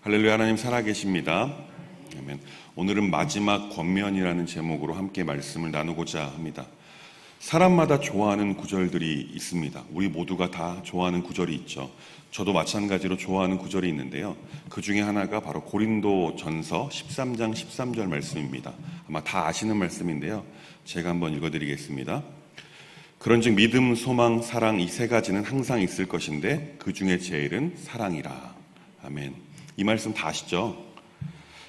할렐루야. 하나님 살아계십니다. 아멘. 오늘은 마지막 권면이라는 제목으로 함께 말씀을 나누고자 합니다. 사람마다 좋아하는 구절들이 있습니다. 우리 모두가 다 좋아하는 구절이 있죠. 저도 마찬가지로 좋아하는 구절이 있는데요. 그 중에 하나가 바로 고린도전서 13장 13절 말씀입니다. 아마 다 아시는 말씀인데요. 제가 한번 읽어드리겠습니다. 그런즉 믿음, 소망, 사랑 이 세 가지는 항상 있을 것인데 그 중에 제일은 사랑이라. 아멘. 이 말씀 다 아시죠?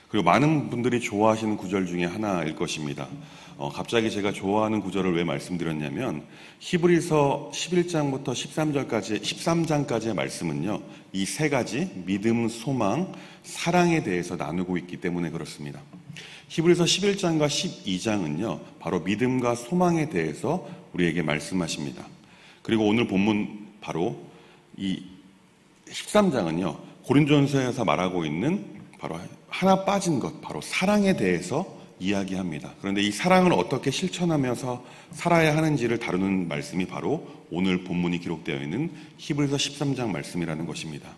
그리고 많은 분들이 좋아하시는 구절 중에 하나일 것입니다. 갑자기 제가 좋아하는 구절을 왜 말씀드렸냐면 히브리서 11장부터 13장까지의 말씀은요, 이 세 가지 믿음, 소망, 사랑에 대해서 나누고 있기 때문에 그렇습니다. 히브리서 11장과 12장은요 바로 믿음과 소망에 대해서 우리에게 말씀하십니다. 그리고 오늘 본문 바로 이 13장은요 고린도전서에서 말하고 있는 바로 하나 빠진 것, 바로 사랑에 대해서 이야기합니다. 그런데 이 사랑을 어떻게 실천하면서 살아야 하는지를 다루는 말씀이 바로 오늘 본문이 기록되어 있는 히브리서 13장 말씀이라는 것입니다.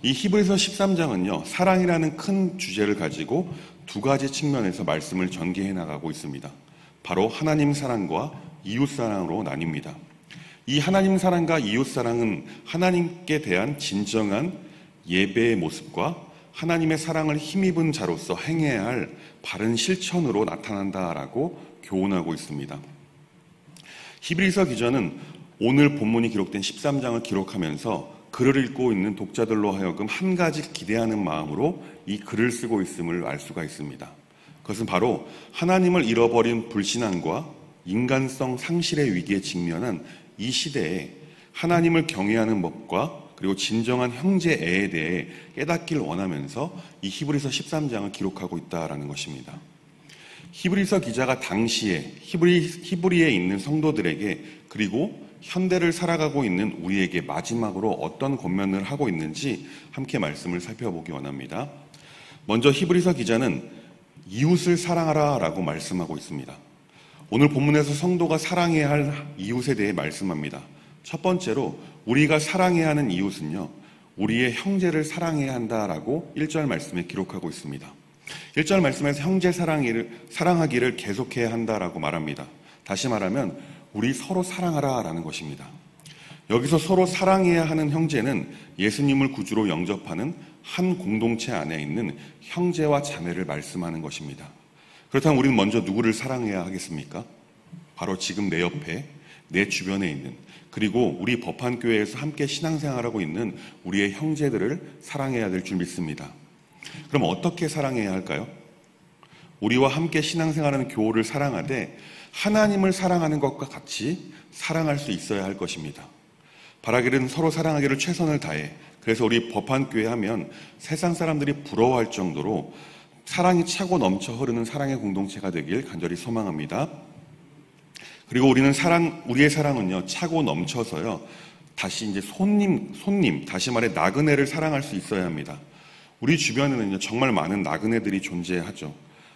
이 히브리서 13장은요 사랑이라는 큰 주제를 가지고 두 가지 측면에서 말씀을 전개해 나가고 있습니다. 바로 하나님 사랑과 이웃 사랑으로 나뉩니다. 이 하나님 사랑과 이웃 사랑은 하나님께 대한 진정한 예배의 모습과 하나님의 사랑을 힘입은 자로서 행해야 할 바른 실천으로 나타난다라고 교훈하고 있습니다. 히브리서 기자는 오늘 본문이 기록된 13장을 기록하면서 글을 읽고 있는 독자들로 하여금 한 가지 기대하는 마음으로 이 글을 쓰고 있음을 알 수가 있습니다. 그것은 바로 하나님을 잃어버린 불신앙과 인간성 상실의 위기에 직면한 이 시대에 하나님을 경외하는 법과 그리고 진정한 형제애에 대해 깨닫길 원하면서 이 히브리서 13장을 기록하고 있다는 것입니다. 히브리서 기자가 당시에 히브리에 있는 성도들에게 그리고 현대를 살아가고 있는 우리에게 마지막으로 어떤 권면을 하고 있는지 함께 말씀을 살펴보기 원합니다. 먼저 히브리서 기자는 이웃을 사랑하라 라고 말씀하고 있습니다. 오늘 본문에서 성도가 사랑해야 할 이웃에 대해 말씀합니다. 첫 번째로 우리가 사랑해야 하는 이웃은요, 우리의 형제를 사랑해야 한다라고 1절 말씀에 기록하고 있습니다. 1절 말씀에서 형제 사랑하기를 계속해야 한다라고 말합니다. 다시 말하면 우리 서로 사랑하라라는 것입니다. 여기서 서로 사랑해야 하는 형제는 예수님을 구주로 영접하는 한 공동체 안에 있는 형제와 자매를 말씀하는 것입니다. 그렇다면 우리는 먼저 누구를 사랑해야 하겠습니까? 바로 지금 내 옆에, 내 주변에 있는, 그리고 우리 법한교회에서 함께 신앙생활하고 있는 우리의 형제들을 사랑해야 될 줄 믿습니다. 그럼 어떻게 사랑해야 할까요? 우리와 함께 신앙생활하는 교우를 사랑하되 하나님을 사랑하는 것과 같이 사랑할 수 있어야 할 것입니다. 바라기는 서로 사랑하기를 최선을 다해, 그래서 우리 법한교회 하면 세상 사람들이 부러워할 정도로 사랑이 차고 넘쳐 흐르는 사랑의 공동체가 되길 간절히 소망합니다. 그리고 우리의 사랑은요, 차고 넘쳐서요, 다시 이제 손님, 다시 말해 나그네를 사랑할 수 있어야 합니다. 우리 주변에는요, 정말 많은 나그네들이 존재하죠.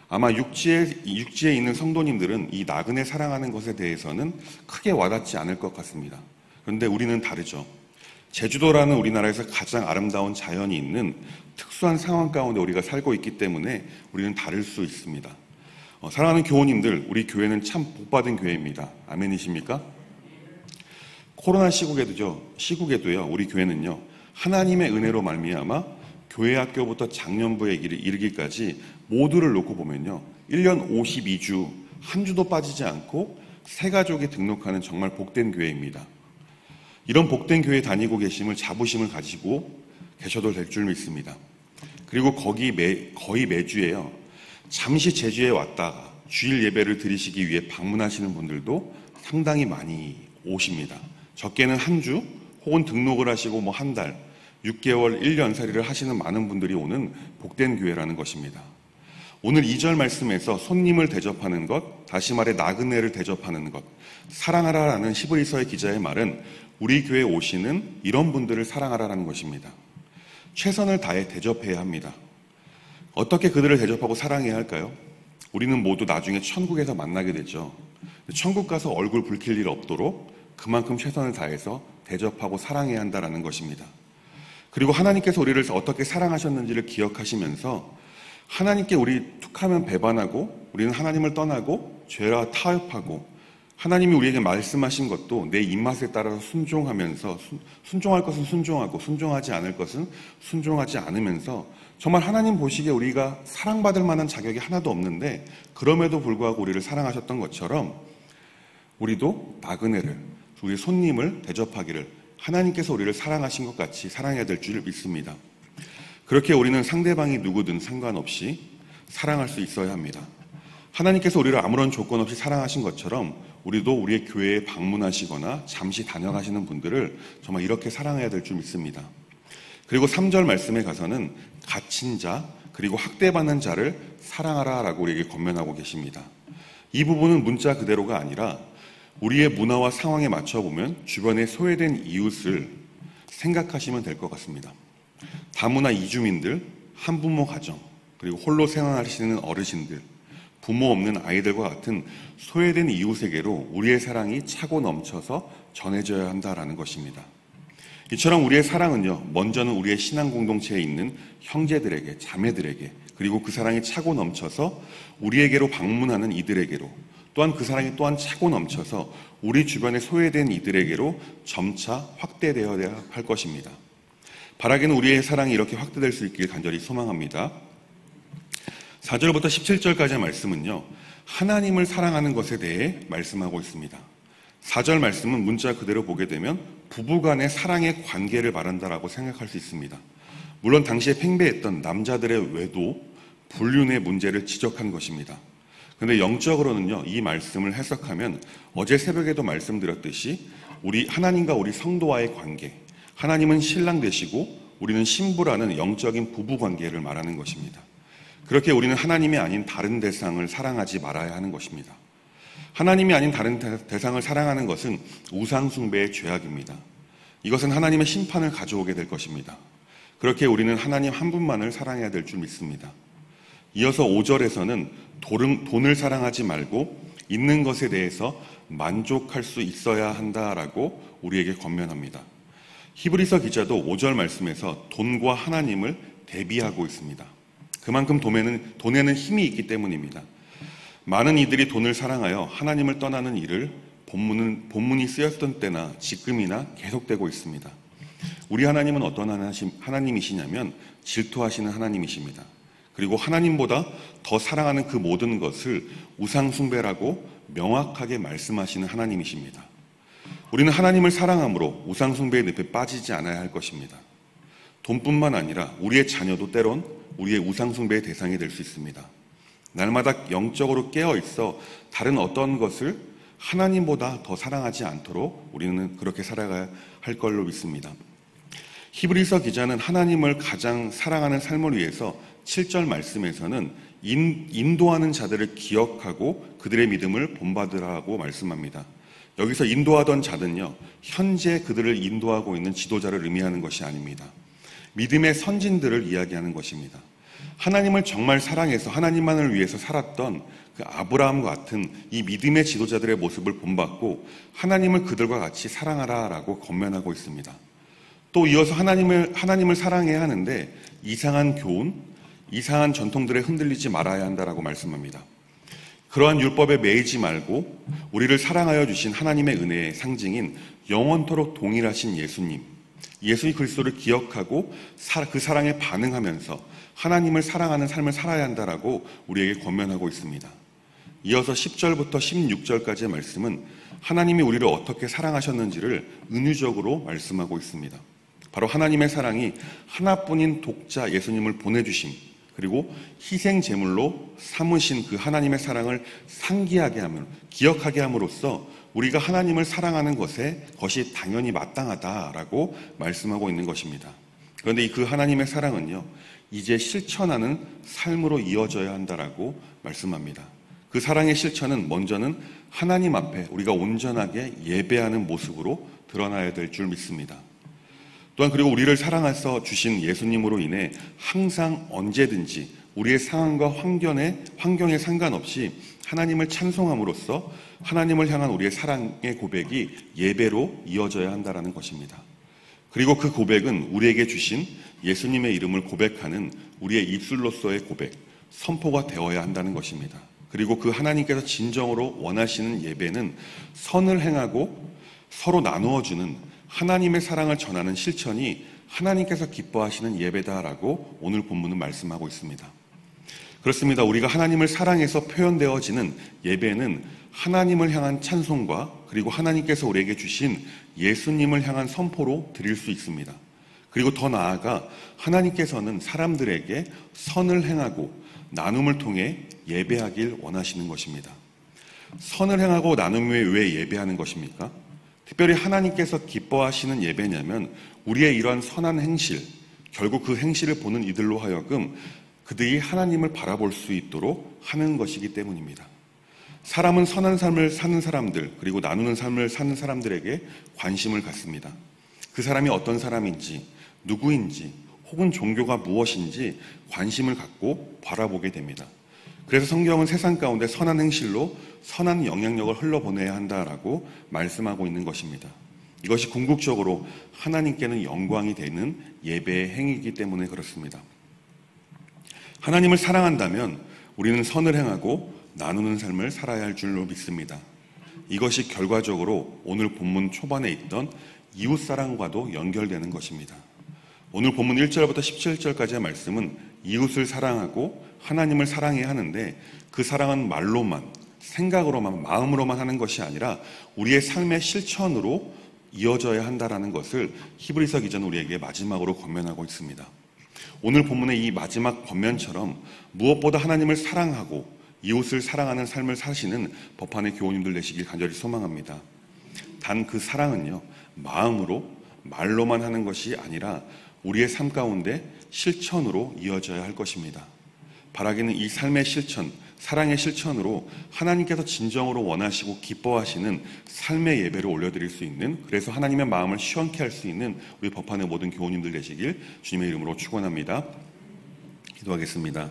아마 육지에 있는 성도님들은 이 나그네 사랑하는 것에 대해서는 크게 와닿지 않을 것 같습니다. 그런데 우리는 다르죠. 제주도라는 우리나라에서 가장 아름다운 자연이 있는 특수한 상황 가운데 우리가 살고 있기 때문에 우리는 다를 수 있습니다. 사랑하는 교우님들, 우리 교회는 참 복받은 교회입니다. 아멘이십니까? 코로나 시국에도요, 우리 교회는요, 하나님의 은혜로 말미암아 교회 학교부터 장년부에 이르기까지 모두를 놓고 보면요, 1년 52주, 한 주도 빠지지 않고 새 가족이 등록하는 정말 복된 교회입니다. 이런 복된 교회에 다니고 계심을 자부심을 가지고 계셔도 될 줄 믿습니다. 그리고 거의 매주에요, 잠시 제주에 왔다가 주일 예배를 드리시기 위해 방문하시는 분들도 상당히 많이 오십니다. 적게는 한 주 혹은 등록을 하시고 한 달, 6개월, 1년살이를 하시는 많은 분들이 오는 복된 교회라는 것입니다. 오늘 2절 말씀에서 손님을 대접하는 것, 다시 말해 나그네를 대접하는 것, 사랑하라라는 히브리서의 기자의 말은 우리 교회에 오시는 이런 분들을 사랑하라라는 것입니다. 최선을 다해 대접해야 합니다. 어떻게 그들을 대접하고 사랑해야 할까요? 우리는 모두 나중에 천국에서 만나게 되죠. 천국 가서 얼굴 붉힐 일 없도록 그만큼 최선을 다해서 대접하고 사랑해야 한다는 것입니다. 그리고 하나님께서 우리를 어떻게 사랑하셨는지를 기억하시면서 하나님께 우리 툭하면 배반하고 우리는 하나님을 떠나고 죄와 타협하고 하나님이 우리에게 말씀하신 것도 내 입맛에 따라서 순종하면서 순종할 것은 순종하고 순종하지 않을 것은 순종하지 않으면서 정말 하나님 보시기에 우리가 사랑받을 만한 자격이 하나도 없는데 그럼에도 불구하고 우리를 사랑하셨던 것처럼 우리도 나그네를, 우리 손님을 대접하기를 하나님께서 우리를 사랑하신 것 같이 사랑해야 될 줄 믿습니다. 그렇게 우리는 상대방이 누구든 상관없이 사랑할 수 있어야 합니다. 하나님께서 우리를 아무런 조건 없이 사랑하신 것처럼 우리도 우리의 교회에 방문하시거나 잠시 다녀가시는 분들을 정말 이렇게 사랑해야 될 줄 믿습니다. 그리고 3절 말씀에 가서는 갇힌 자 그리고 학대받는 자를 사랑하라 라고 우리에게 권면하고 계십니다. 이 부분은 문자 그대로가 아니라 우리의 문화와 상황에 맞춰보면 주변에 소외된 이웃을 생각하시면 될 것 같습니다. 다문화 이주민들, 한부모 가정, 그리고 홀로 생활하시는 어르신들, 부모 없는 아이들과 같은 소외된 이웃에게로 우리의 사랑이 차고 넘쳐서 전해져야 한다라는 것입니다. 이처럼 우리의 사랑은요, 먼저는 우리의 신앙 공동체에 있는 형제들에게, 자매들에게, 그리고 그 사랑이 차고 넘쳐서 우리에게로 방문하는 이들에게로, 또한 그 사랑이 또한 차고 넘쳐서 우리 주변에 소외된 이들에게로 점차 확대되어야 할 것입니다. 바라기는 우리의 사랑이 이렇게 확대될 수 있길 간절히 소망합니다. 4절부터 17절까지의 말씀은요, 하나님을 사랑하는 것에 대해 말씀하고 있습니다. 4절 말씀은 문자 그대로 보게 되면 부부간의 사랑의 관계를 말한다라고 생각할 수 있습니다. 물론 당시에 팽배했던 남자들의 외도, 불륜의 문제를 지적한 것입니다. 그런데 영적으로는요, 이 말씀을 해석하면 어제 새벽에도 말씀드렸듯이 우리 하나님과 우리 성도와의 관계, 하나님은 신랑 되시고 우리는 신부라는 영적인 부부 관계를 말하는 것입니다. 그렇게 우리는 하나님이 아닌 다른 대상을 사랑하지 말아야 하는 것입니다. 하나님이 아닌 다른 대상을 사랑하는 것은 우상 숭배의 죄악입니다. 이것은 하나님의 심판을 가져오게 될 것입니다. 그렇게 우리는 하나님 한 분만을 사랑해야 될 줄 믿습니다. 이어서 5절에서는 돈을 사랑하지 말고 있는 것에 대해서 만족할 수 있어야 한다라고 우리에게 권면합니다. 히브리서 기자도 5절 말씀에서 돈과 하나님을 대비하고 있습니다. 그만큼 돈에는 힘이 있기 때문입니다. 많은 이들이 돈을 사랑하여 하나님을 떠나는 일을 본문이 쓰였던 때나 지금이나 계속되고 있습니다. 우리 하나님은 어떤 하나님이시냐면 질투하시는 하나님이십니다. 그리고 하나님보다 더 사랑하는 그 모든 것을 우상 숭배라고 명확하게 말씀하시는 하나님이십니다. 우리는 하나님을 사랑함으로 우상 숭배의 늪에 빠지지 않아야 할 것입니다. 돈뿐만 아니라 우리의 자녀도 때론 우리의 우상 숭배의 대상이 될 수 있습니다. 날마다 영적으로 깨어 있어 다른 어떤 것을 하나님보다 더 사랑하지 않도록 우리는 그렇게 살아가야 할 걸로 믿습니다. 히브리서 기자는 하나님을 가장 사랑하는 삶을 위해서 7절 말씀에서는 인도하는 자들을 기억하고 그들의 믿음을 본받으라고 말씀합니다. 여기서 인도하던 자는요, 현재 그들을 인도하고 있는 지도자를 의미하는 것이 아닙니다. 믿음의 선진들을 이야기하는 것입니다. 하나님을 정말 사랑해서 하나님만을 위해서 살았던 그 아브라함과 같은 이 믿음의 지도자들의 모습을 본받고 하나님을 그들과 같이 사랑하라라고 권면하고 있습니다. 또 이어서 하나님을 사랑해야 하는데 이상한 교훈, 이상한 전통들에 흔들리지 말아야 한다라고 말씀합니다. 그러한 율법에 매이지 말고 우리를 사랑하여 주신 하나님의 은혜의 상징인 영원토록 동일하신 예수님 그리스도를 기억하고 그 사랑에 반응하면서 하나님을 사랑하는 삶을 살아야 한다라고 우리에게 권면하고 있습니다. 이어서 10절부터 16절까지의 말씀은 하나님이 우리를 어떻게 사랑하셨는지를 은유적으로 말씀하고 있습니다. 바로 하나님의 사랑이 하나뿐인 독자 예수님을 보내주심, 그리고 희생 제물로 삼으신 그 하나님의 사랑을 상기하게 하며 기억하게 함으로써 우리가 하나님을 사랑하는 것이 당연히 마땅하다라고 말씀하고 있는 것입니다. 그런데 그 하나님의 사랑은요, 이제 실천하는 삶으로 이어져야 한다라고 말씀합니다. 그 사랑의 실천은 먼저는 하나님 앞에 우리가 온전하게 예배하는 모습으로 드러나야 될 줄 믿습니다. 또한 그리고 우리를 사랑해서 주신 예수님으로 인해 항상 언제든지 우리의 상황과 환경에 상관없이 하나님을 찬송함으로써 하나님을 향한 우리의 사랑의 고백이 예배로 이어져야 한다는 것입니다. 그리고 그 고백은 우리에게 주신 예수님의 이름을 고백하는 우리의 입술로서의 고백, 선포가 되어야 한다는 것입니다. 그리고 그 하나님께서 진정으로 원하시는 예배는 선을 행하고 서로 나누어주는 하나님의 사랑을 전하는 실천이 하나님께서 기뻐하시는 예배다라고 오늘 본문은 말씀하고 있습니다. 그렇습니다. 우리가 하나님을 사랑해서 표현되어지는 예배는 하나님을 향한 찬송과 그리고 하나님께서 우리에게 주신 예수님을 향한 선포로 드릴 수 있습니다. 그리고 더 나아가 하나님께서는 사람들에게 선을 행하고 나눔을 통해 예배하길 원하시는 것입니다. 선을 행하고 나눔 후에 왜 예배하는 것입니까? 특별히 하나님께서 기뻐하시는 예배냐면 우리의 이러한 선한 행실, 결국 그 행실을 보는 이들로 하여금 그들이 하나님을 바라볼 수 있도록 하는 것이기 때문입니다. 사람은 선한 삶을 사는 사람들, 그리고 나누는 삶을 사는 사람들에게 관심을 갖습니다. 그 사람이 어떤 사람인지, 누구인지, 혹은 종교가 무엇인지 관심을 갖고 바라보게 됩니다. 그래서 성경은 세상 가운데 선한 행실로 선한 영향력을 흘러보내야 한다라고 말씀하고 있는 것입니다. 이것이 궁극적으로 하나님께는 영광이 되는 예배의 행위이기 때문에 그렇습니다. 하나님을 사랑한다면 우리는 선을 행하고 나누는 삶을 살아야 할 줄로 믿습니다. 이것이 결과적으로 오늘 본문 초반에 있던 이웃사랑과도 연결되는 것입니다. 오늘 본문 1절부터 17절까지의 말씀은 이웃을 사랑하고 하나님을 사랑해야 하는데 그 사랑은 말로만, 생각으로만, 마음으로만 하는 것이 아니라 우리의 삶의 실천으로 이어져야 한다는 것을 히브리서 기자는 우리에게 마지막으로 권면하고 있습니다. 오늘 본문의 이 마지막 권면처럼 무엇보다 하나님을 사랑하고 이웃을 사랑하는 삶을 사시는 법안의 교우님들 되시길 간절히 소망합니다. 단 그 사랑은요, 마음으로, 말로만 하는 것이 아니라 우리의 삶 가운데 실천으로 이어져야 할 것입니다. 바라기는 이 삶의 실천, 사랑의 실천으로 하나님께서 진정으로 원하시고 기뻐하시는 삶의 예배를 올려드릴 수 있는, 그래서 하나님의 마음을 시원케 할 수 있는 우리 법안의 모든 교우님들 되시길 주님의 이름으로 축원합니다. 기도하겠습니다.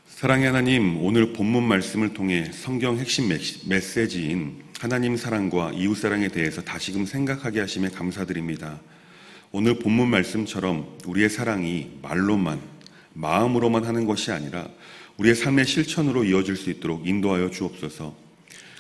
사랑의 하나님, 오늘 본문 말씀을 통해 성경 핵심 메시지인 하나님 사랑과 이웃 사랑에 대해서 다시금 생각하게 하심에 감사드립니다. 오늘 본문 말씀처럼 우리의 사랑이 말로만, 마음으로만 하는 것이 아니라 우리의 삶의 실천으로 이어질 수 있도록 인도하여 주옵소서.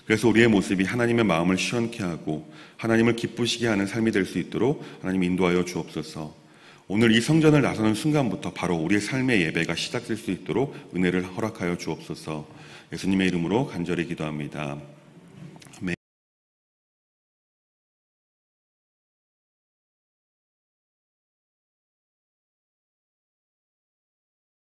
그래서 우리의 모습이 하나님의 마음을 시원케 하고 하나님을 기쁘시게 하는 삶이 될 수 있도록 하나님 인도하여 주옵소서. 오늘 이 성전을 나서는 순간부터 바로 우리의 삶의 예배가 시작될 수 있도록 은혜를 허락하여 주옵소서. 예수님의 이름으로 간절히 기도합니다.